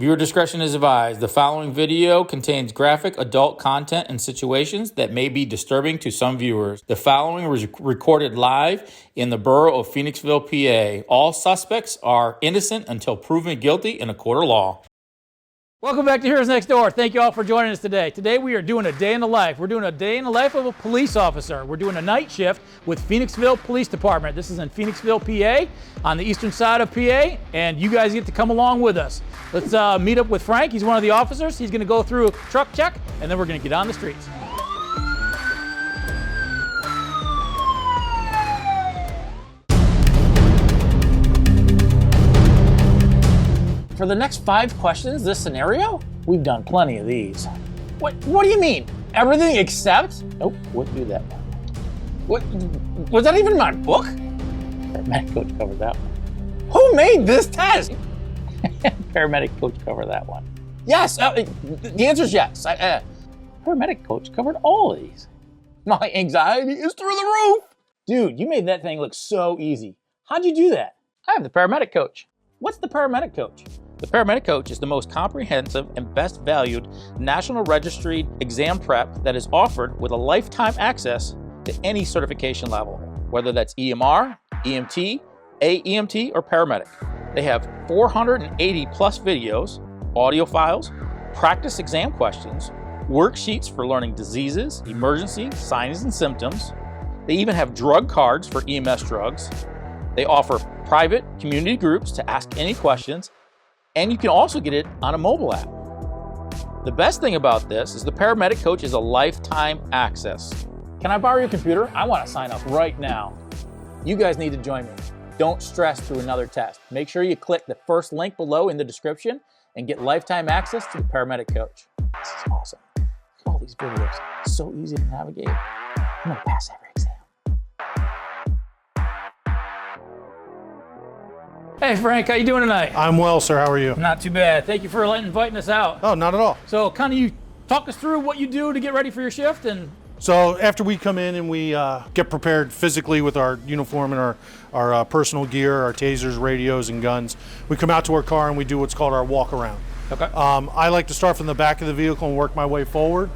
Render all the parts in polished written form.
Viewer discretion is advised. The following video contains graphic adult content and situations that may be disturbing to some viewers. The following was recorded live in the borough of Phoenixville, PA. All suspects are innocent until proven guilty in a court of law. Welcome back to Heroes Next Door. Thank you all for joining us today. Today we are doing a day in the life. We're doing a day in the life of a police officer. We're doing a night shift with Phoenixville Police Department. This is in Phoenixville, PA, on the eastern side of PA, and you guys get to come along with us. Let's meet up with Frank. He's one of the officers. He's going to go through a truck check, and then we're going to get on the streets. For the next 5 questions, this scenario, we've done plenty of these. What do you mean? Everything except? Nope, wouldn't do that one. What? Was that even in my book? Paramedic coach covered that one. Who made this test? Paramedic coach covered that one. Yes, the answer is yes. Paramedic coach covered all of these. My anxiety is through the roof. Dude, you made that thing look so easy. How'd you do that? I have the paramedic coach. What's the paramedic coach? The paramedic coach is the most comprehensive and best valued national registered exam prep that is offered with a lifetime access to any certification level, whether that's EMR, EMT, AEMT, or paramedic. They have 480 plus videos, audio files, practice exam questions, worksheets for learning diseases, emergencies, signs and symptoms. They even have drug cards for EMS drugs. They offer private community groups to ask any questions, and you can also get it on a mobile app. The best thing about this is the paramedic coach is a lifetime access. Can I borrow your computer? I want to sign up right now. You guys need to join me. Don't stress through another test. Make sure you click the first link below in the description and get lifetime access to the paramedic coach. This is awesome. Look at all these videos. It's so easy to navigate. I'm going to pass every exam. Hey Frank, how you doing tonight? I'm well, sir. How are you? Not too bad. Thank you for inviting us out. Oh, not at all. So kind of you talk us through what you do to get ready for your shift. And so after we come in and we get prepared physically with our uniform and our personal gear, our tasers, radios, and guns, we come out to our car and we do what's called our walk around. Okay. I like to start from the back of the vehicle and work my way forward.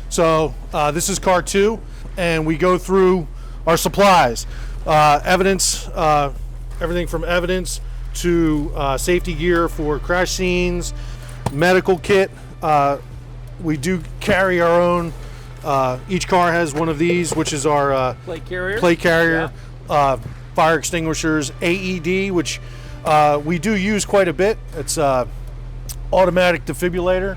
So this is car 2, and we go through our supplies, evidence, everything from evidence to safety gear for crash scenes, medical kit. We do carry our own. Each car has one of these, which is our plate carrier. Yeah. Fire extinguishers, AED, which we do use quite a bit. It's automatic defibrillator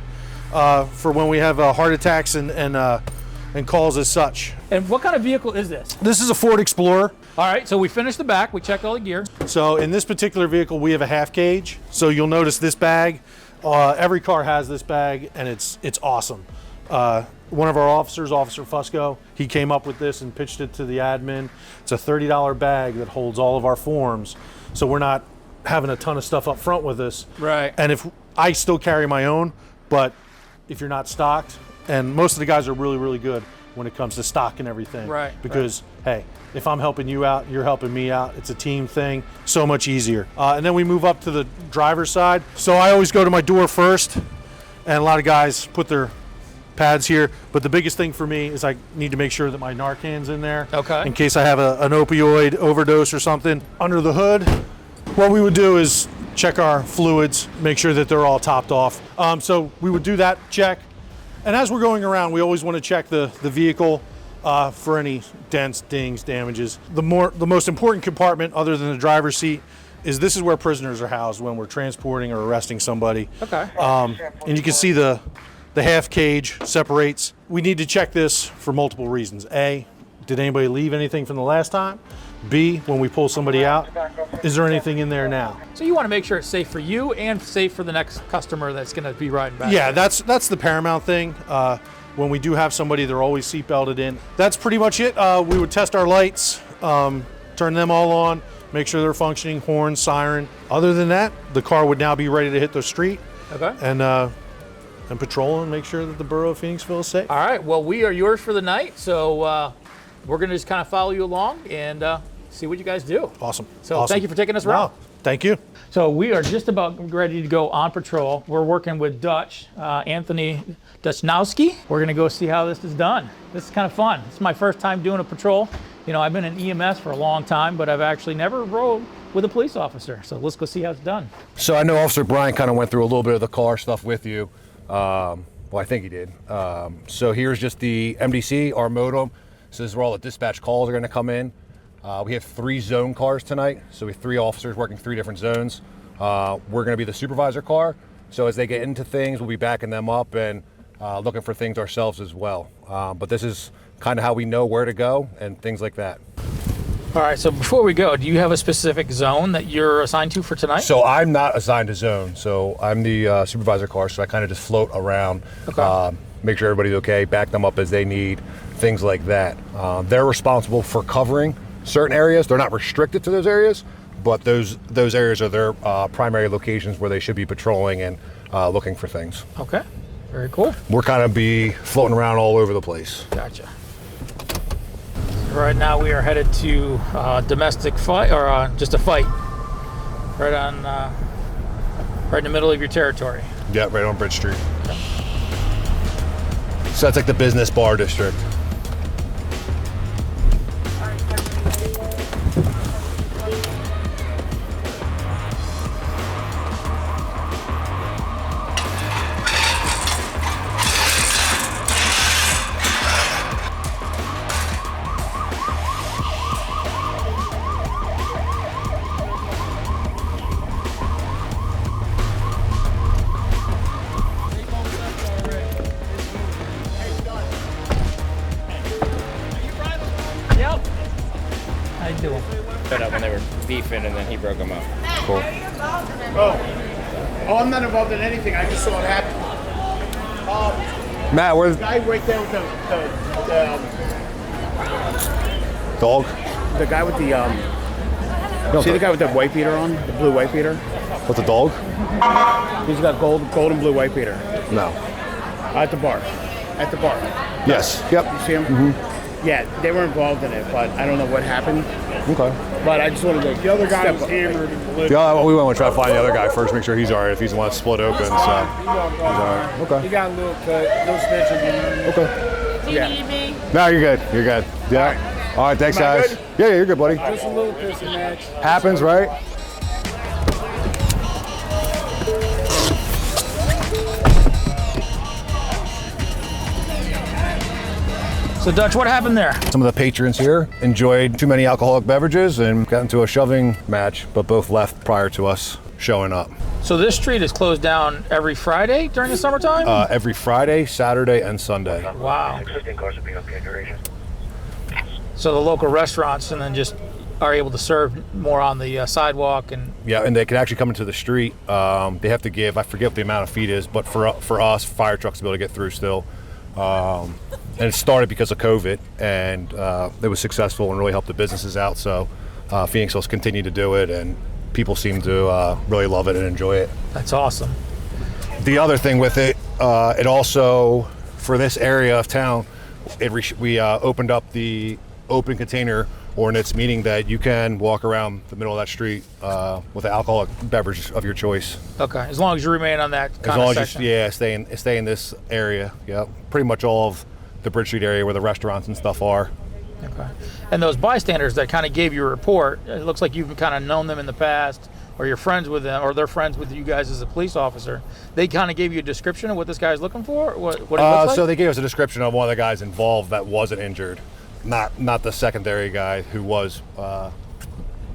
for when we have heart attacks and calls as such. And what kind of vehicle is this? This is a Ford Explorer. All right, so we finished the back. We checked all the gear. So in this particular vehicle, we have a half cage. So you'll notice this bag. Every car has this bag, and it's awesome. One of our officers, Officer Fusco, he came up with this and pitched it to the admin. It's a $30 bag that holds all of our forms. So we're not having a ton of stuff up front with us. Right. And if I still carry my own, but if you're not stocked, and most of the guys are really, really good when it comes to stock and everything. Right. Because, hey, if I'm helping you out, you're helping me out. It's a team thing, so much easier. And then we move up to the driver's side. So I always go to my door first, and a lot of guys put their pads here. But the biggest thing for me is I need to make sure that my Narcan's in there. Okay. In case I have an opioid overdose or something. Under the hood, what we would do is check our fluids, make sure that they're all topped off. So we would do that check. And as we're going around, we always want to check the vehicle for any dents, dings, damages. The most important compartment, other than the driver's seat, is this is where prisoners are housed when we're transporting or arresting somebody. Okay. And you can see the half cage separates. We need to check this for multiple reasons. A, did anybody leave anything from the last time? B, when we pull somebody out, is there anything in there now? So you want to make sure it's safe for you and safe for the next customer that's going to be riding back. Yeah, that's the paramount thing. When we do have somebody, they're always seat belted in. That's pretty much it. We would test our lights, turn them all on, make sure they're functioning, horn, siren. Other than that, the car would now be ready to hit the street. Okay. And patrol and make sure that the borough of Phoenixville is safe. All right, well, we are yours for the night, so we're going to just kind of follow you along and see what you guys do. Awesome. So awesome. Thank you for taking us around. No, Thank you. So we are just about ready to go on patrol. We're working with Anthony Duchnosky. We're gonna go see how this is done. This is kind of fun. It's my first time doing a patrol. You know, I've been in EMS for a long time, but I've actually never rode with a police officer. So let's go see how it's done. So I know Officer Brian kind of went through a little bit of the car stuff with you. Well, I think he did. So here's just the MDC, our modem. So this is where all the dispatch calls are gonna come in. We have 3 zone cars tonight. So we have 3 officers working 3 different zones. We're gonna be the supervisor car. So as they get into things, we'll be backing them up and looking for things ourselves as well. But this is kind of how we know where to go and things like that. All right, so before we go, do you have a specific zone that you're assigned to for tonight? So I'm not assigned a zone. So I'm the supervisor car. So I kind of just float around, make sure everybody's okay, back them up as they need, things like that. They're responsible for covering certain areas. They're not restricted to those areas, but those areas are their primary locations where they should be patrolling and looking for things. Okay, very cool. We're kind of be floating around all over the place. Gotcha. Right now we are headed to domestic fight, or just a fight, right in the middle of your territory. Yeah, right on Bridge Street. Okay. So that's like the business bar district. When they were beefing, and then he broke them up. Cool. Oh, I'm not involved in anything. I just saw it happen. Matt, where's The guy right there with the dog? the guy with the see the guy with the white beater on, the blue white beater. What's the dog? He's got gold and blue white beater No. at the bar. At the bar. Yes. Yep. You see him? Mm-hmm. Yeah, they were involved in it, but I don't know what happened. Okay. But I just wanted to. The other guy was hammered. Yeah, well, we want to try to find the other guy first, make sure he's all right. If he's the one that's split open, so he's all right. Okay. He got a little cut, little stitch again. Okay. Do you need me? No, you're good. You're good. Yeah. All right. Thanks, guys. good? Yeah, you're good, buddy. Just a little pissy match. Happens, right? So Dutch, what happened there? Some of the patrons here enjoyed too many alcoholic beverages and got into a shoving match, but both left prior to us showing up. So this street is closed down every Friday during the summertime? Every Friday, Saturday, and Sunday. Wow. So the local restaurants and then just are able to serve more on the sidewalk and... Yeah, and they can actually come into the street. They have to give, I forget what the amount of feet is, but for us, fire trucks to be able to get through still. And it started because of COVID, and it was successful and really helped the businesses out. So Phoenixville's continued to do it, and people seem to really love it and enjoy it. That's awesome. The other thing with it, it also, for this area of town, we opened up the open container ordinance, meaning that you can walk around the middle of that street with an alcoholic beverage of your choice. Okay, as long as you remain on that kind as long of as section. you stay in this area. Yeah, pretty much all of the Bridge Street area where the restaurants and stuff are. Okay. And those bystanders that kind of gave you a report, it looks like you've kind of known them in the past, or you're friends with them, or they're friends with you guys as a police officer. They kind of gave you a description of what this guy's looking for? What he looks like? So they gave us a description of one of the guys involved that wasn't injured. Not the secondary guy who was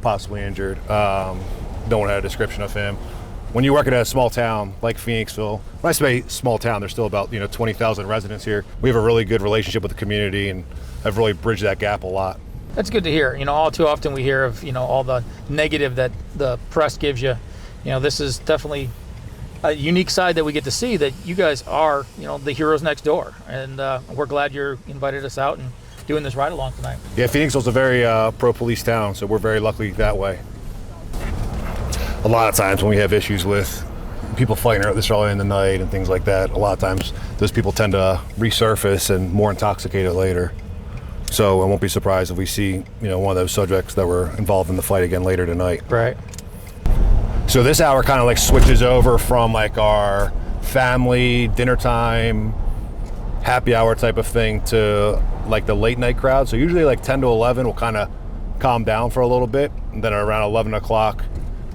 possibly injured. No one had a description of him. When you work at a small town like Phoenixville, when I say small town, there's still about 20,000 residents here. We have a really good relationship with the community and have really bridged that gap a lot. That's good to hear. All too often we hear of all the negative that the press gives you. This is definitely a unique side that we get to see, that you guys are the heroes next door, and we're glad you're invited us out and doing this ride along tonight. Yeah, Phoenixville's a very pro-police town, so we're very lucky that way. A lot of times when we have issues with people fighting out this early in the night and things like that, a lot of times those people tend to resurface and more intoxicated later. So I won't be surprised if we see one of those subjects that were involved in the fight again later tonight. Right. So this hour kind of like switches over from like our family dinner time, happy hour type of thing to like the late night crowd. So usually like 10 to 11 will kind of calm down for a little bit, and then around 11 o'clock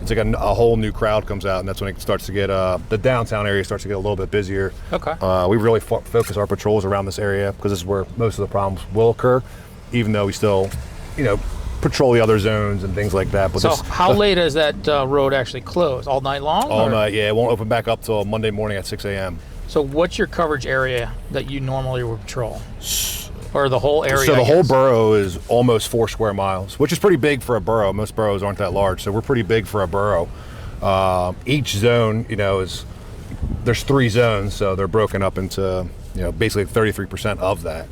it's like a whole new crowd comes out, and that's when it starts to get the downtown area starts to get a little bit busier. Okay. We really focus our patrols around this area because this is where most of the problems will occur, even though we still, you know, patrol the other zones and things like that. But So how late is that road actually closed? All night long? All night, yeah. It won't open back up till Monday morning at 6 a.m. So what's your coverage area that you normally would patrol? Or the whole area? So the whole borough is almost 4 square miles, which is pretty big for a borough. Most boroughs aren't that large, so we're pretty big for a borough. Each zone, you know, there's 3 zones, so they're broken up into, you know, basically 33% of that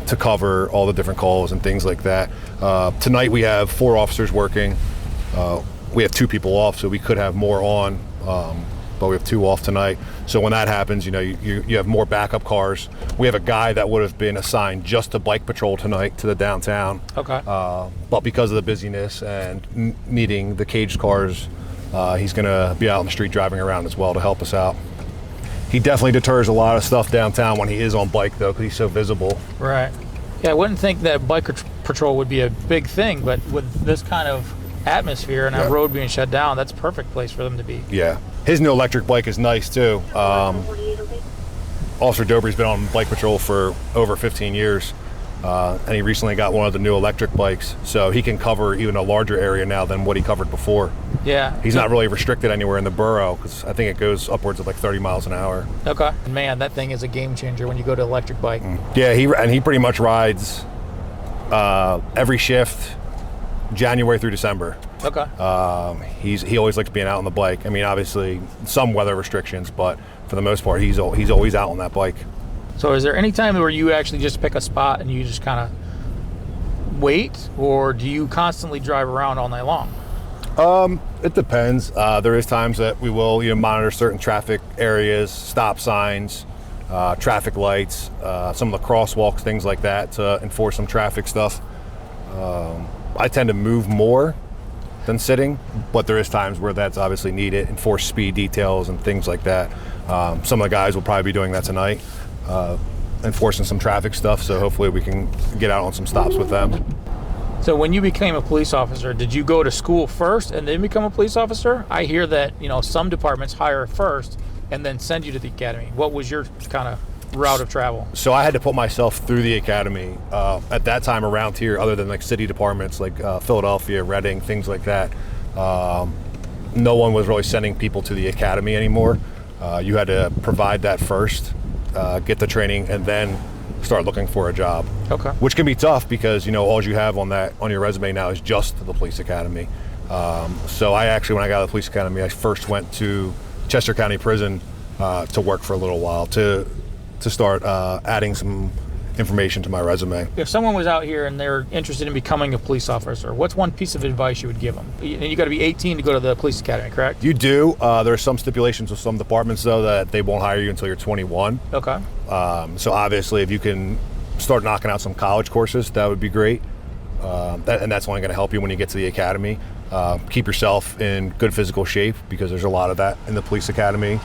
to cover all the different calls and things like that. Tonight we have 4 officers working. We have 2 people off, so we could have more on. But we have 2 off tonight. So when that happens, you know, you have more backup cars. We have a guy that would have been assigned just to bike patrol tonight to the downtown. Okay. But because of the busyness and needing the caged cars, he's gonna be out on the street driving around as well to help us out. He definitely deters a lot of stuff downtown when he is on bike though, because he's so visible. Right. Yeah, I wouldn't think that biker patrol would be a big thing, but with this kind of atmosphere and that road being shut down, that's a perfect place for them to be. Yeah. His new electric bike is nice too. Officer Dobry's been on bike patrol for over 15 years, and he recently got one of the new electric bikes, so he can cover even a larger area now than what he covered before. Yeah. He's not really restricted anywhere in the borough because I think it goes upwards of like 30 miles an hour. Okay. Man, that thing is a game changer when you go to electric bike. Yeah, he pretty much rides every shift, January through December. Okay. He always likes being out on the bike. I mean, obviously some weather restrictions, but for the most part, he's always out on that bike. So is there any time where you actually just pick a spot and you just kind of wait, or do you constantly drive around all night long? It depends. There is times that we will, you know, monitor certain traffic areas, stop signs, traffic lights, some of the crosswalks, things like that, to enforce some traffic stuff. I tend to move more than sitting, but there is times where that's obviously needed, enforce speed details and things like that. Some of the guys will probably be doing that tonight, enforcing some traffic stuff, so hopefully we can get out on some stops with them. So when you became a police officer, did you go to school first and then become a police officer? I hear that, you know, some departments hire first and then send you to the academy. What was your kind of route of travel? So I had to put myself through the academy. At that time around here, other than like city departments like Philadelphia, Reading, things like that, no one was really sending people to the academy anymore. You had to provide that first, get the training, and then start looking for a job. Okay. Which can be tough because, you know, all you have on your resume now is just the police academy. So I actually, when I got out of the police academy, I first went to Chester County Prison to work for a little while to start adding some information to my resume. If someone was out here and they're interested in becoming a police officer, what's one piece of advice you would give them? You got to be 18 to go to the police academy, correct? You do. There are some stipulations with some departments, though, that they won't hire you until you're 21. Okay. So obviously, if you can start knocking out some college courses, that would be great. And that's only going to help you when you get to the academy. Keep yourself in good physical shape because there's a lot of that in the police academy.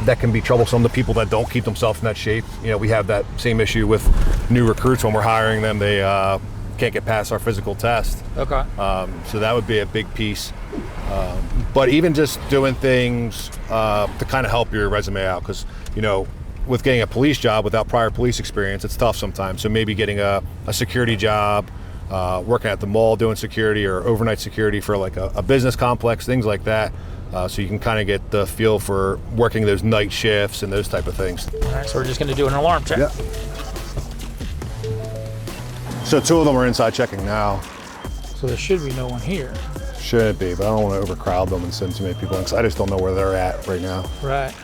That can be troublesome to people that don't keep themselves in that shape. You know, we have that same issue with new recruits when we're hiring them. They can't get past our physical test. Okay. So that would be a big piece. But even just doing things to kind of help your resume out, because, you know, with getting a police job without prior police experience, it's tough sometimes. So maybe getting a security job, working at the mall doing security or overnight security for like a business complex, things like that. So you can kind of get the feel for working those night shifts and those type of things. All right, so we're just going to do an alarm check. Yeah. So 2 of them are inside checking now. So there should be no one here. Should be, but I don't want to overcrowd them and send too many people in because I just don't know where they're at right now. Right.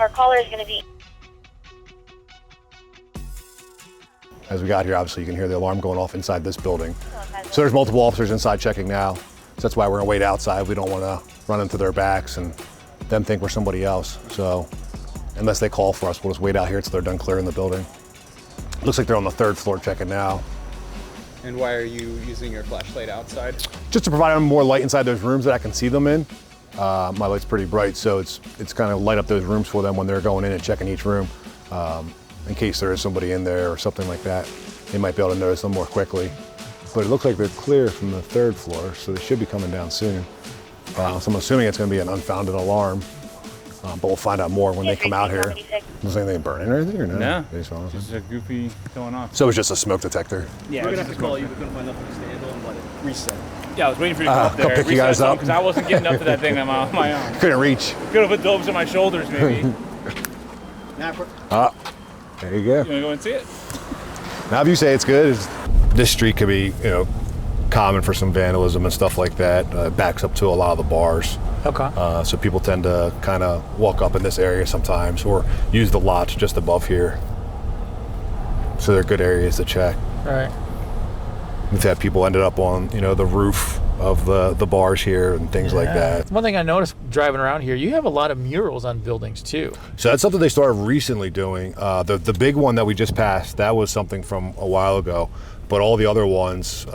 Our caller is going to be... As we got here, obviously you can hear the alarm going off inside this building. So there's multiple officers inside checking now. So that's why we're gonna wait outside. We don't wanna run into their backs and them think we're somebody else. So unless they call for us, we'll just wait out here until they're done clearing the building. Looks like they're on the 3rd floor checking now. And why are you using your flashlight outside? Just to provide them more light inside those rooms that I can see them in. My light's pretty bright, so it's kind of light up those rooms for them when they're going in and checking each room. In case there is somebody in there or something like that, they might be able to notice them more quickly. But it looks like they're clear from the 3rd floor, so they should be coming down soon. So I'm assuming it's going to be an unfounded alarm, but we'll find out more when they come out here. Was anything burning or anything, or no? No, They just went off. just a goofy going off. So it was just a smoke detector. Yeah, We're gonna have to call you. We couldn't find nothing to handle and let it reset. Yeah, I was waiting for you to come up there. Come pick you guys up. Because I wasn't getting up to that thing on my own. Couldn't reach. Could have put dopes on my shoulders, maybe. There you go. You want to go and see it? Now, if you say it's good, this street could be, common for some vandalism and stuff like that. It backs up to a lot of the bars. Okay. So people tend to kind of walk up in this area sometimes or use the lots just above here. So they're good areas to check. Right. We've had people ended up on, the roof of the bars here and things like that. One thing I noticed driving around here, you have a lot of murals on buildings too. So that's something they started recently doing. The big one that we just passed, that was something from a while ago. But all the other ones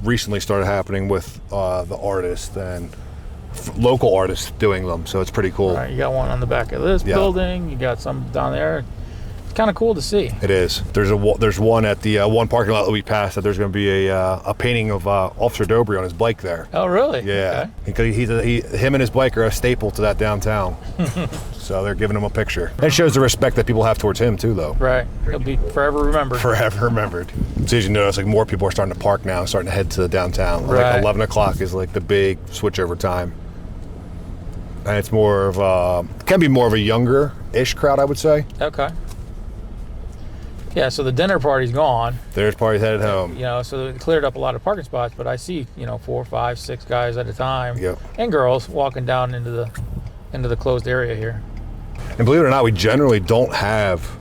recently started happening with the artists and local artists doing them. So it's pretty cool. All right, you got one on the back of this building. You got some down there. It's kind of cool to see. It is. There's one at the one parking lot that we passed that there's going to be a painting of Officer Dobry on his bike there. Oh, really? Yeah. Because him and his bike are a staple to that downtown. So they're giving him a picture. That shows the respect that people have towards him too, though. Right. He'll be forever remembered. Forever remembered. So as you notice, like more people are starting to park now, starting to head to the downtown. Right. Like 11 o'clock is like the big switchover time. And it's more of can be more of a younger-ish crowd, I would say. Okay. Yeah, so the dinner party's gone. There's parties headed home. So it cleared up a lot of parking spots, but I see, 4, 5, 6 guys at a time. Yep. And girls walking down into the closed area here. And believe it or not, we generally don't have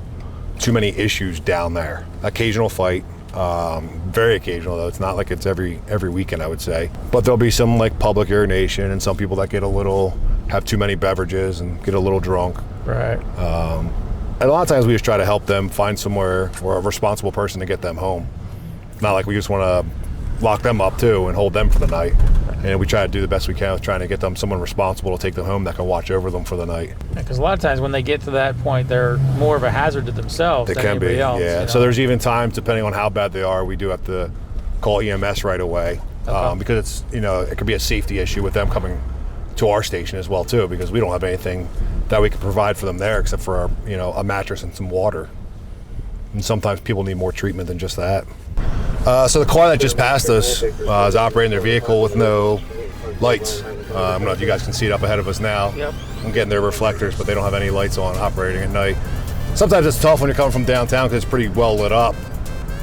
too many issues down there. Occasional fight, very occasional though. It's not like it's every weekend, I would say. But there'll be some like public urination and some people that have too many beverages and get a little drunk. Right. And a lot of times we just try to help them find somewhere or a responsible person to get them home. Not like we just want to lock them up too and hold them for the night. And we try to do the best we can with trying to get them someone responsible to take them home that can watch over them for the night. Because a lot of times when they get to that point, they're more of a hazard to themselves They than can be, anybody else. yeah. So there's even times, depending on how bad they are, we do have to call EMS right away because it's it could be a safety issue with them coming to our station as well too, because we don't have anything that we can provide for them there except for a mattress and some water. And sometimes people need more treatment than just that. So the car that just passed us is operating their vehicle with no lights. I don't know if you guys can see it up ahead of us now. Yep. I'm getting their reflectors, but they don't have any lights on operating at night. Sometimes it's tough when you're coming from downtown because it's pretty well lit up.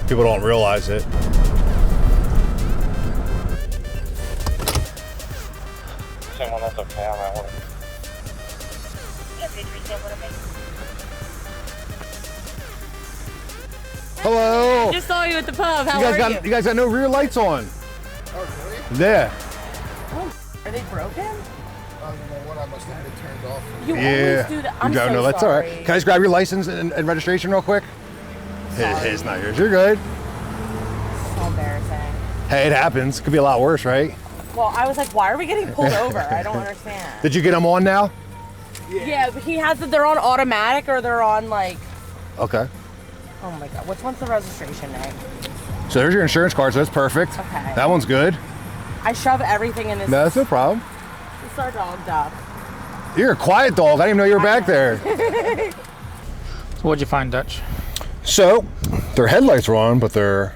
People don't realize it. Someone that's okay on that one. Hello. Just saw you at the pub. How are you? You guys got no rear lights on. Oh, really? Yeah. Are they broken? One I must have been turned off. You always do that. I'm so that's all right. Can I just grab your license and registration real quick? His, not yours. You're good. So embarrassing. Hey, it happens. Could be a lot worse, right? Well, I was like, why are we getting pulled over? I don't understand. Did you get them on now? Yeah, but he has that they're on automatic or they're on like. Okay. Oh my God, which one's the registration name? So there's your insurance card, so that's perfect. Okay. That one's good. I shove everything in this. No, that's no problem. This is our dog, Duck. You're a quiet dog. I didn't even know you were back there. So what'd you find, Dutch? So their headlights were on, but their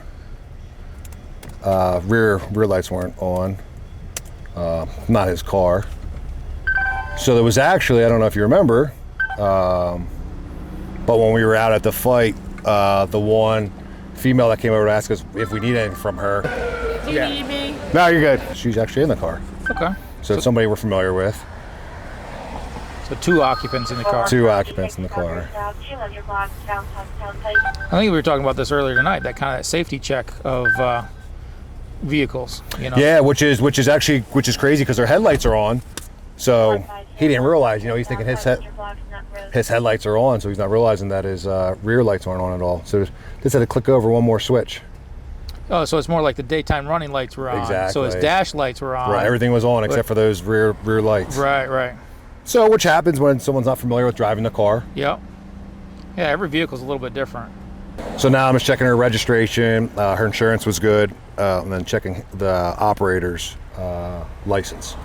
rear lights weren't on. Not his car. So there was actually, I don't know if you remember, but when we were out at the fight, the one female that came over to ask us if we need anything from her. Do you need me? No, you're good. She's actually in the car. Okay. So it's somebody we're familiar with. So 2 occupants in the car. 2 occupants in the car. I think we were talking about this earlier tonight, that kind of safety check of vehicles, Yeah, which is crazy because their headlights are on. So he didn't realize, he's thinking his his headlights are on, so he's not realizing that his rear lights aren't on at all. So just had to click over one more switch. Oh, so it's more like the daytime running lights were on. Exactly. So his dash lights were on. Right, everything was on except for those rear lights. Right. So which happens when someone's not familiar with driving the car. Yep. Yeah, every vehicle's a little bit different. So now I'm just checking her registration. Her insurance was good, and then checking the operator's license.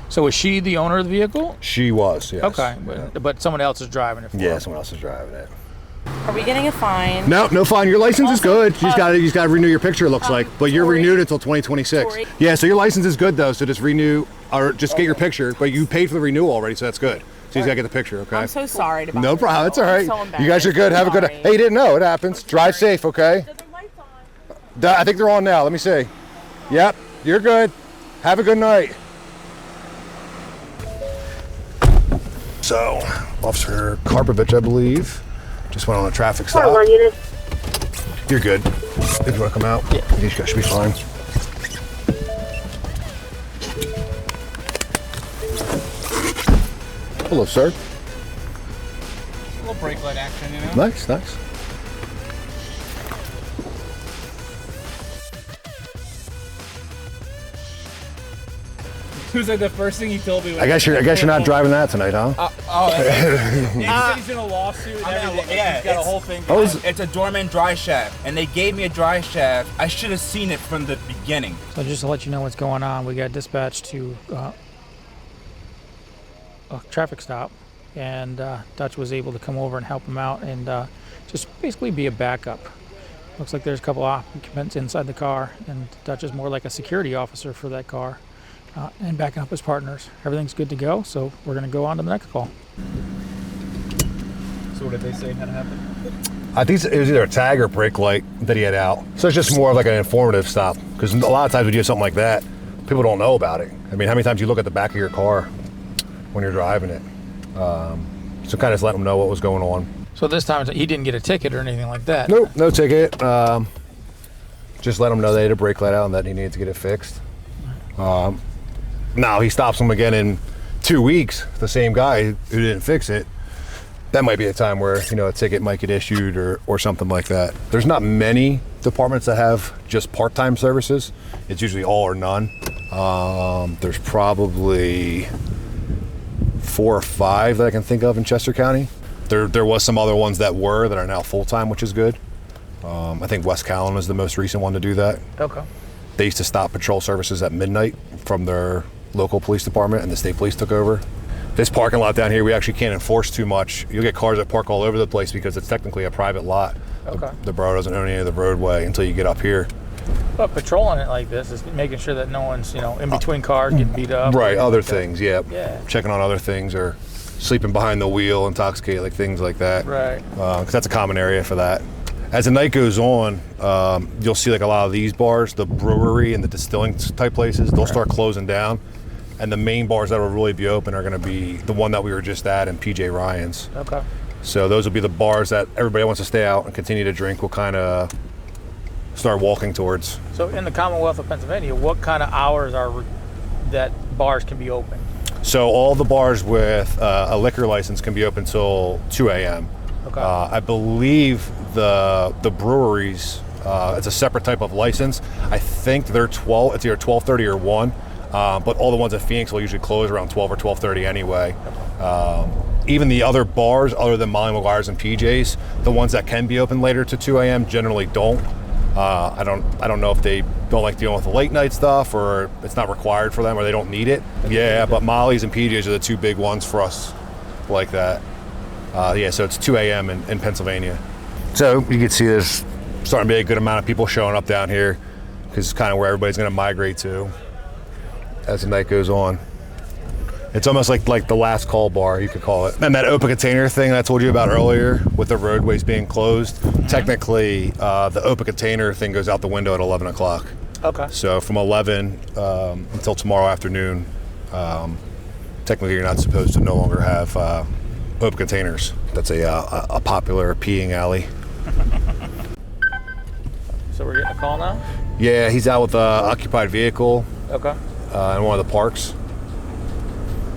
So was she the owner of the vehicle? She was, yes. Okay, but someone else is driving it for her. Yeah, someone else is driving it. Are we getting a fine? No fine. Your license is good. You just got to renew your picture. It looks like, but you're renewed until 2026. Yeah, so your license is good though. So just renew or just get your picture. But you paid for the renewal already, so that's good. So you just got to get the picture. Okay. I'm so sorry to bother No problem. It's all right. I'm so You guys are good. Have a good. Hey, you didn't know it happens. Drive safe. Okay. I think they're on now. Let me see. Yep, you're good. Have a good night. So, Officer Karpovich, I believe, just went on a traffic stop. You're good. If you want to come out, yeah. You guys should be fine. Hello, sir. A little brake light action, you know? Nice. It was like the first thing he told me. I guess you're not driving that tonight, huh? He said he's in a lawsuit and everything. Yeah, he's got a whole thing. It's a doorman dry shaft, and they gave me a dry shaft. I should have seen it from the beginning. So just to let you know what's going on, we got dispatched to a traffic stop, and Dutch was able to come over and help him out and just basically be a backup. Looks like there's a couple occupants inside the car, and Dutch is more like a security officer for that car. And backing up his partners. Everything's good to go, so we're going to go on to the next call. So what did they say had happened? I think it was either a tag or brake light that he had out. So it's just more of like an informative stop, because a lot of times when you do something like that, people don't know about it. I mean, how many times you look at the back of your car when you're driving it? So kind of just let them know what was going on. So this time he didn't get a ticket or anything like that? Nope, no ticket. Just let him know they had a brake light out and that he needed to get it fixed. Now he stops him again in 2 weeks, the same guy who didn't fix it. That might be a time where, a ticket might get issued or something like that. There's not many departments that have just part-time services. It's usually all or none. There's probably 4 or 5 that I can think of in Chester County. There was some other ones that are now full-time, which is good. I think West Callan is the most recent one to do that. Okay. They used to stop patrol services at midnight from their local police department, and the state police took over. This parking lot down here, we actually can't enforce too much. You'll get cars that park all over the place because it's technically a private lot. Okay. The borough doesn't own any of the roadway until you get up here. But patrolling it like this is making sure that no one's, in between cars getting beat up. Right, other things, yeah. Yeah. Checking on other things or sleeping behind the wheel, intoxicated, like things like that. Right. Because that's a common area for that. As the night goes on, you'll see like a lot of these bars, the brewery and the distilling type places, they'll start closing down. And the main bars that will really be open are going to be the one that we were just at and PJ Ryan's. Okay. So those will be the bars that everybody wants to stay out and continue to drink will kind of start walking towards. So in the Commonwealth of Pennsylvania, what kind of hours are that bars can be open? So all the bars with a liquor license can be open till 2 a.m. Okay. I believe the breweries, it's a separate type of license. I think they're it's either 12:30 or 1. But all the ones at Phoenix will usually close around 12 or 12:30 anyway. Even the other bars, other than Molly McGuire's and PJ's, the ones that can be open later to 2 a.m. generally don't. I don't know if they don't like dealing with the late night stuff or it's not required for them or they don't need it. Yeah, but Molly's and PJ's are the 2 big ones for us like that. So it's 2 a.m. in Pennsylvania. So you can see there's starting to be a good amount of people showing up down here because it's kind of where everybody's going to migrate to as the night goes on. It's almost like the last call bar, you could call it. And that open container thing that I told you about earlier with the roadways being closed, technically the open container thing goes out the window at 11 o'clock. Okay. So from 11 until tomorrow afternoon, technically you're not supposed to no longer have open containers. That's a popular peeing alley. So we're getting a call now? Yeah, he's out with an occupied vehicle. Okay. In one of the parks.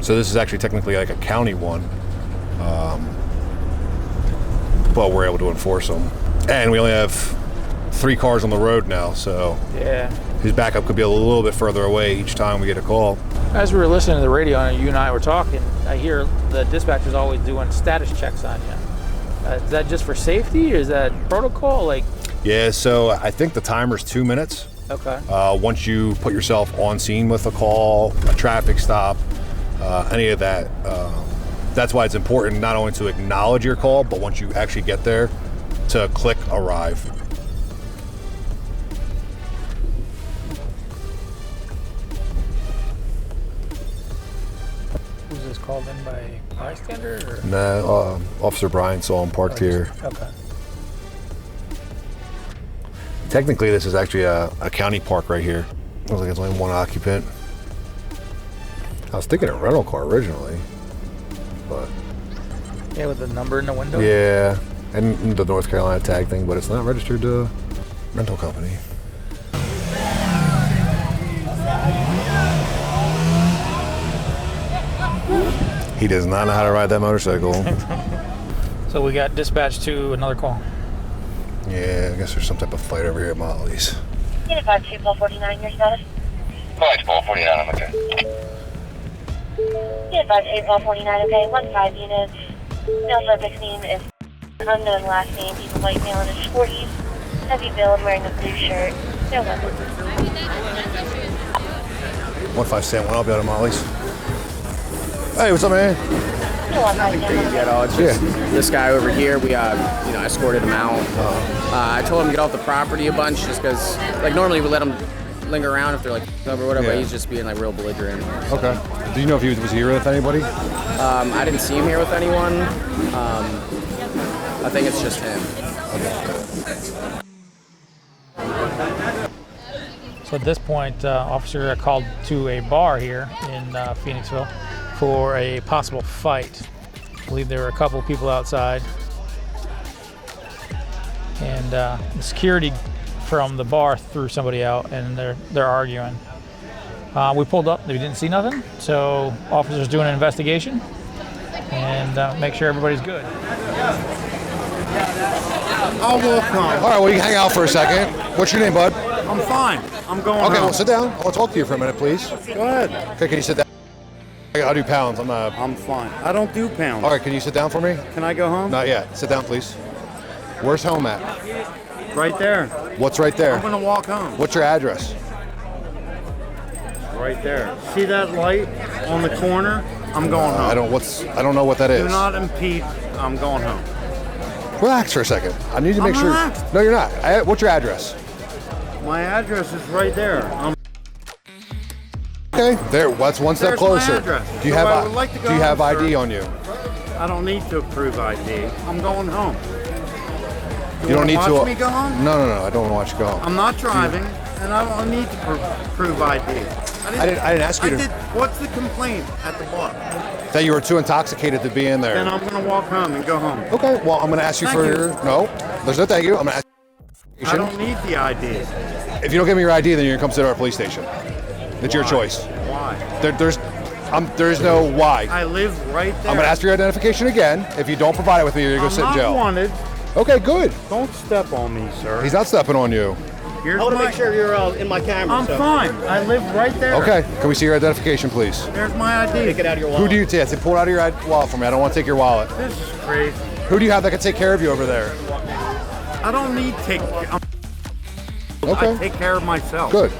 So this is actually technically like a county one. but we're able to enforce them. And we only have 3 cars on the road now, so Yeah. his backup could be a little bit further away each time we get a call. As we were listening to the radio and you and I were talking, I hear the dispatcher's always doing status checks on you. Is that just for safety, or is that protocol? Like, Yeah, so I think the timer's 2 minutes. okay. Once you put yourself on scene with a call, a traffic stop, any of that, that's why it's important not only to acknowledge your call, but once you actually get there, to click arrive. Was this called in by bystander? Or? No, Officer Brian saw him parked here. Okay. Technically, this is actually a county park right here. Looks like it's only 1 occupant. I was thinking a rental car originally, but Yeah, with the number in the window? yeah, and the North Carolina tag thing, but it's not registered to a rental company. He does not know how to ride that motorcycle. So we got dispatched to another call. Yeah, I guess there's some type of fight over here at Molly's. Unit 52, Paul 49, your status? 5 Paul 49, I'm okay. Unit 52, Paul 49, okay. 1-5 units. Male subject's name is unknown last name. He's a white male in his 40s. Heavy build, wearing a blue shirt. No weapons. 157, I'll be out of Molly's. Hey, what's up, man? Nothing crazy at all. It's just this guy over here. We, escorted him out. I told him to get off the property a bunch, just because, like, normally we let him linger around if they're like over or whatever. Yeah. But he's just being like real belligerent. Okay. Do you know if he was here with anybody? I didn't see him here with anyone. I think it's just him. So at this point, officer got called to a bar here in Phoenixville for a possible fight. I believe there were a couple people outside. And the security from the bar threw somebody out, and they're arguing. We pulled up, we didn't see nothing, so officers doing an investigation and make sure everybody's good. I'll walk on. All right, well, you can hang out for a second. What's your name, bud? I'm fine. I'm going Okay, home. well, sit down. I want to talk to you for a minute, please. Go ahead. Okay, can you sit down? I'll do pounds. I'm not. I'm fine. I don't do pounds. All right, can you sit down for me? Can I go home? Not yet. Sit down, please. Where's home at? Right there. What's right there? I'm gonna walk home. What's your address? Right there. See that light on the corner? I'm going home. I don't know what that Do is. not impede. I'm going home. Relax for a second. I need to make I'm sure. relaxed. No, you're not. What's your address? My address is right there. Okay, there. That's one step There's my closer. address. Do you So have I would like to go Do you have home, ID sir. on you? I don't need to prove ID. I'm going home. You don't need watch to. me go home? No. I don't want to watch you go home. I'm not driving, and I don't need to prove ID. I didn't ask you to. What's the complaint at the bar? That you were too intoxicated to be in there. Then I'm gonna walk home and go home. Okay, well, I'm going to ask you Thank for you. your. No, there's no thank you. I'm going to ask you. I don't need the ID. If you don't give me your ID, then you're going to come sit at our police station. It's your choice. Why? There's no why. I live right there. I'm going to ask for your identification again. If you don't provide it with me, you're going to go sit in jail. I'm not wanted. Okay, good. Don't step on me, sir. He's not stepping on you. Here's I want to my, make sure you're in my camera. I'm so. fine. I live right there. Okay, can we see your identification, please? There's my ID. Take it out of your wallet. Who do you take? Pull it out of your wallet for me. I don't want to take your wallet. This is crazy. Who do you have that can take care of you over there? I don't need take. Okay. I take care of myself. Good.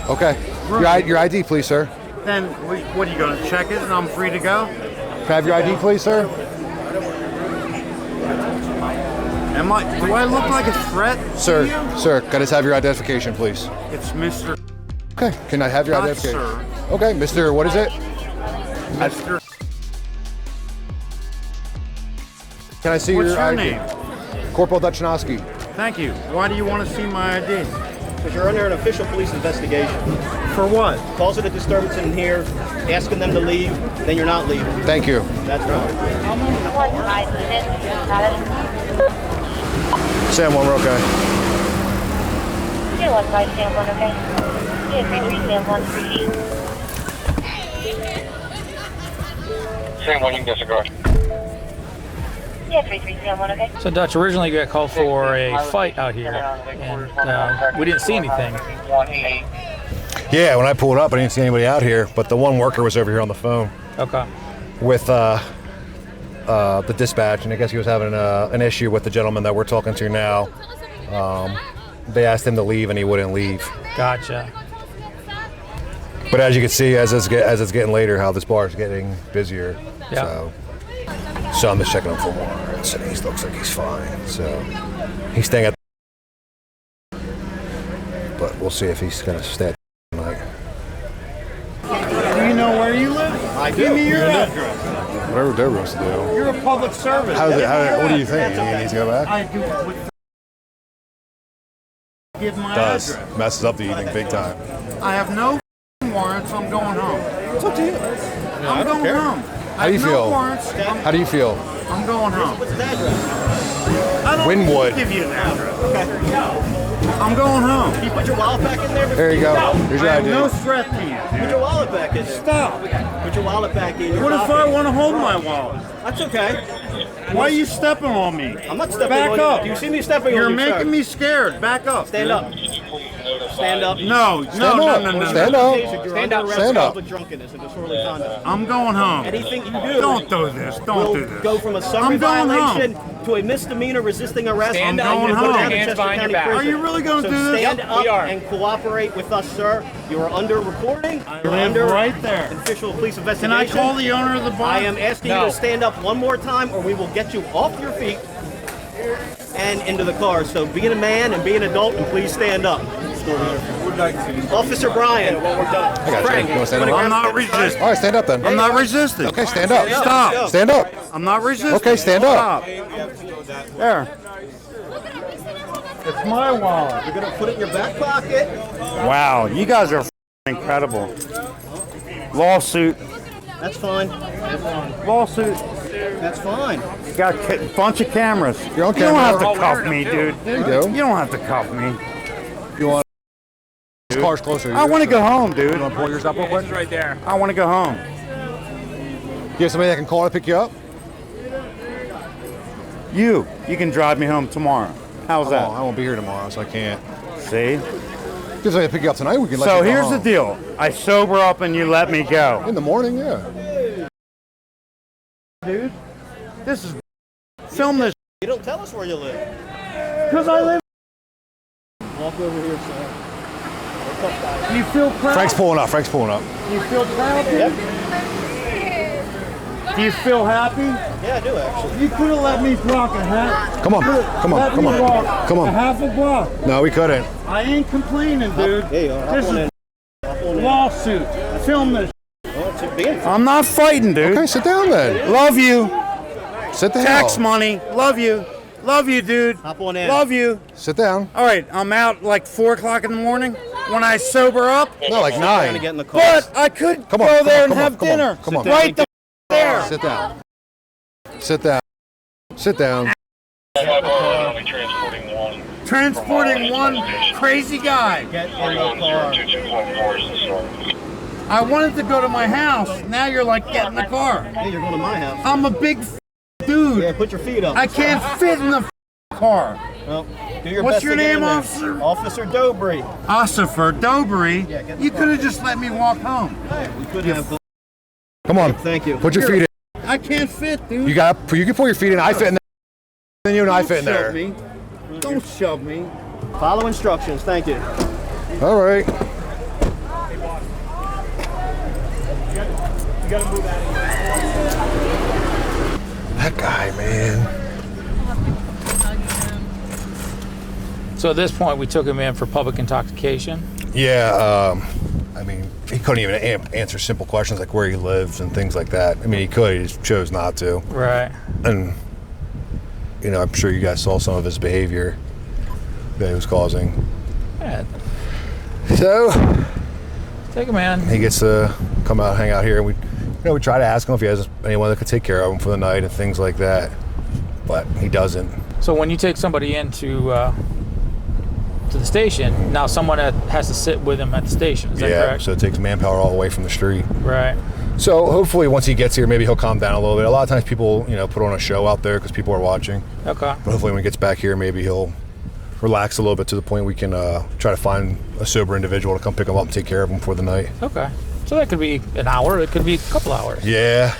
Okay. Your ID, please, sir. Then what are you gonna check it and I'm free to go? Can I have your ID, please, sir? Do I look like a threat Sir, to you? sir, can I just have your identification, please? It's Mr. Okay, can I have your Not identification? sir. Okay, Mr. What is it? Mr. Can I see What's your your ID? name? Corporal Duchnosky. Thank you. Why do you want to see my ID? Because you're under an official police investigation. For what? Causing a disturbance in here, asking them to leave, then you're not leaving. Thank you. That's right. 1-5 units. Sam, one, we're okay. Unit 1-5, Sam 1, okay? Unit 3-3, Sam 1, 3. Same one, you can disregard. Yeah, 33 okay? So Dutch, originally you got called for a fight out here, and we didn't see anything. Yeah, when I pulled up, I didn't see anybody out here, but the one worker was over here on the phone. Okay. With the dispatch, and I guess he was having an issue with the gentleman that we're talking to now. They asked him to leave, and he wouldn't leave. Gotcha. But as you can see, as it's getting later, how this bar is getting busier. Yeah. So I'm just checking him for more. And so he looks like he's fine. So he's staying at. But we'll see if he's gonna stay at tonight. Do you know where you live? Give me your address. Whatever they're supposed to do. You're a public service. What do you think? He needs to go back? I do. Give my Does. address. Messes up the evening big time. I have no warrants. I'm going home. It's up to you. I'm going home. How do you feel? No warrants. How do you feel? I'm going home. What's his address? I don't Winwood. give you an address. Okay. I'm going home. Can you put your wallet back in there? There you go. Here's your I have ID. no threat to you. Put your wallet back in there. Stop. Put your wallet back in. Your What if pocket. I want to hold my wallet? That's okay. Why are you stepping on me? I'm not stepping Back on up. you. Do you see me stepping You're on you, making sir? me scared. Back up. Stand up. Stand up. No. Stand up. Stand up. Stand up. Stand up. Public drunkenness and disorderly conduct. I'm going home. Anything you do. Don't do this. Don't will do this. go from a summary I'm going violation home. to a misdemeanor resisting arrest. Stand and up. you're I'm gonna going go home. to Hands Chester behind County your back. Prison. Are you really going to So do this? stand Yep, up we are. and cooperate with us, sir. You are under recording. I You're live under right there. official police Can investigation. I call the owner of the bar? I am asking No. you to stand up one more time, or we will get you off your feet and into the car. So being a man and being an adult, and please stand up. Officer Brian. I got you. Frank, You want to stand you wanna up? I'm grab- not resisting. All right, stand up then. I'm not resisting. Okay, stand up. Stop. Stand up. I'm not resisting. Okay, stand up. Stop. There. It's my wallet. You're gonna put it in your back pocket. Wow, you guys are incredible. Lawsuit. That's fine. Lawsuit. That's fine. You got a bunch of cameras. You're on You don't camera. have to cuff me, dude. There you go. You don't have to cuff me. You want? This car's closer to I want to go home, You dude. want to pull yours up real quick? Right there. I want to go home. You have somebody that can call to pick you up? You can drive me home tomorrow. How's Oh, that? I won't be here tomorrow, so I can't. See? If somebody to pick you up tonight, we can let you So go here's the home. deal. I sober up and you let me go. In the morning, yeah. Dude, this is... Film this, You don't tell us where you live. because I live... Walk over here, sir. Do you feel proud? Frank's pulling up. Frank's pulling up. Do you feel proud, dude? Do you feel happy? Yeah, I do actually. You could have let me walk a half. Come on. Come on. Let Come me on. walk Come a on. half a block. No, we couldn't. I ain't complaining, dude. There you are. This is lawsuit. Film this. Being I'm not fighting, dude. Okay, sit down then. Love you. Sit down. Tax money. Love you. Love you, dude. hop on in. Love you. Sit down. All right, I'm out like 4 o'clock in the morning when I sober up. No, like Trying to 9. get in the car. But I could Come on, go come there on, and come on, have come on, dinner. come on. Right the there. Sit down. Sit down. Sit down. Transporting one crazy guy. Get in the car. I wanted to go to my house. Now you're like, get in the car. Hey, you're going to my house. I'm a big dude. Yeah, put your feet up. I can't fit in the car. Well, do your What's best your to get name, in there. officer? Officer Dobry. Ossifer Dobry. Yeah, get in the You car. could have just let me walk home. We could have. Come on. Thank you. Put your feet in. I can't fit, dude. You can pull your feet in. I fit in there. Then you and I fit in there. Shove me. Don't shove me. Follow instructions. Thank you. All right. That guy, man. So at this point, we took him in for public intoxication. Yeah, I mean, he couldn't even answer simple questions like where he lives and things like that. I mean, he could, he just chose not to. Right. And, you know, I'm sure you guys saw some of his behavior that he was causing. Yeah. So, Take him in. he gets to come out, hang out here, and we try to ask him if he has anyone that could take care of him for the night and things like that. But he doesn't. So when you take somebody into to the station, now someone has to sit with him at the station. Is that Yeah, correct? so it takes manpower all the way from the street. Right. So hopefully once he gets here, maybe he'll calm down a little bit. A lot of times people, put on a show out there because people are watching. Okay. But hopefully when he gets back here, maybe he'll relax a little bit to the point we can try to find a sober individual to come pick him up and take care of him for the night. Okay. So that could be an hour. It could be a couple hours. Yeah.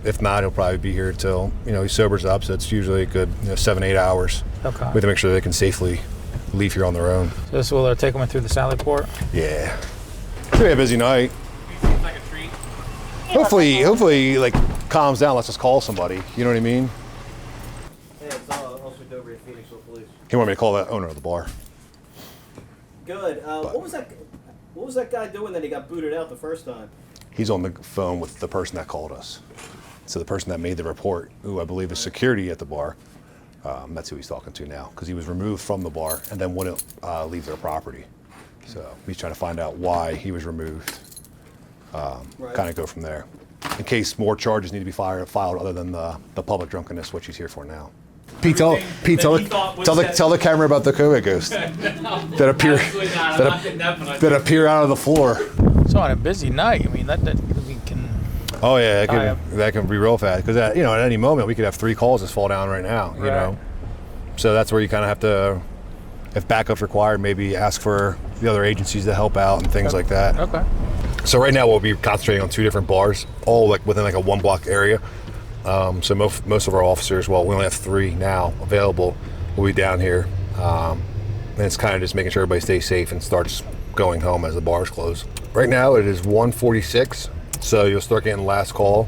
If not, he'll probably be here till, he sobers up. So it's usually a good 7-8 hours. Okay. We have to make sure they can safely leave here on their own. So this will take them through the Sally Port? Yeah. It's gonna be a busy night. Seems like a treat. Hopefully, like, calms down, let's just call somebody. You know what I mean? Hey, it's Officer Dover at Phoenixville Police. He wanted me to call the owner of the bar. Good. What was that guy doing that he got booted out the first time? He's on the phone with the person that called us. So the person that made the report, who I believe is security at the bar, that's who he's talking to now, because he was removed from the bar and then wouldn't leave their property. So he's trying to find out why he was removed. Kind of go from there. In case more charges need to be filed other than the public drunkenness, which he's here for now. Pete, tell the camera about the COVID ghost that appear out of the floor. So on a busy night, I mean that we can. Oh yeah, that can be real fast because at any moment we could have 3 calls just fall down right now. You know, so that's where you kind of have to, if backup's required, maybe ask for the other agencies to help out and things like that. Okay. So right now we'll be concentrating on 2 different bars, all like within like a 1-block area. So most of our officers, well, we only have 3 now available, will be down here. And it's kind of just making sure everybody stays safe and starts going home as the bars close. Right now it is 1:46, so you'll start getting the last call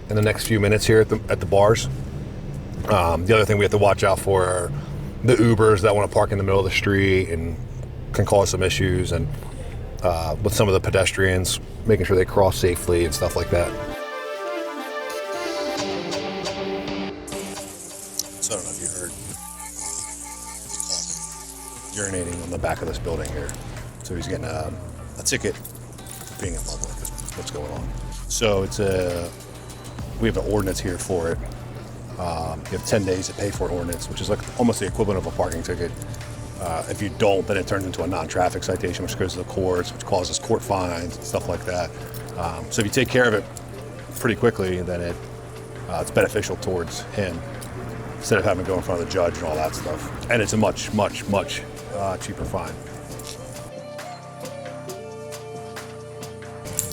in the next few minutes here at the bars. The other thing we have to watch out for are the Ubers that want to park in the middle of the street and can cause some issues, and with some of the pedestrians, making sure they cross safely and stuff like that. So I don't know if you heard, urinating on the back of this building here. So he's getting a ticket for being in public. What's going on? So we have an ordinance here for it. You have 10 days to pay for an ordinance, which is like almost the equivalent of a parking ticket. If you don't, then it turns into a non-traffic citation, which goes to the courts, which causes court fines and stuff like that. So if you take care of it pretty quickly, then it's beneficial towards him instead of having to go in front of the judge and all that stuff. And it's a much, much, much cheaper fine.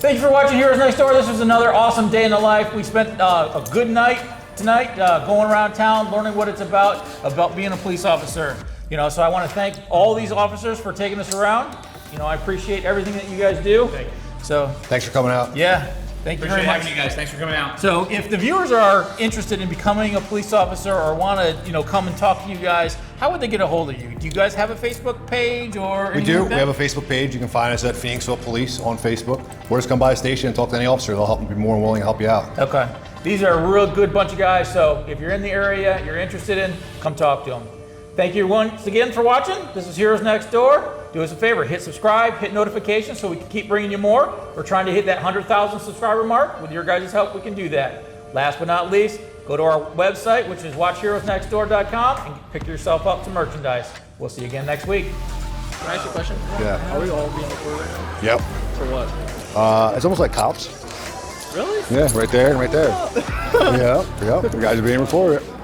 Thank you for watching Heroes Next Door. This was another awesome day in the life. We spent a good night tonight going around town, learning what it's about being a police officer. So I want to thank all these officers for taking us around. I appreciate everything that you guys do. Thank you. So thanks for coming out. Yeah, thank you very much. Having you guys. Thanks for coming out. So if the viewers are interested in becoming a police officer or want to, come and talk to you guys, how would they get a hold of you? Do you guys have a Facebook page or? We do. We have a Facebook page. You can find us at Phoenixville Police on Facebook. Or just come by the station and talk to any officer. They'll be more than willing to help you out. Okay. These are a real good bunch of guys. So if you're in the area, you're interested in, come talk to them. Thank you once again for watching. This is Heroes Next Door. Do us a favor, hit subscribe, hit notifications so we can keep bringing you more. We're trying to hit that 100,000 subscriber mark. With your guys' help, we can do that. Last but not least, go to our website, which is watchheroesnextdoor.com, and pick yourself up some merchandise. We'll see you again next week. Can I ask you a question? Yeah. Are we all being recorded? Yep. For what? It's almost like cops. Really? Yeah, right there and right there. Yeah. The guys are being recorded.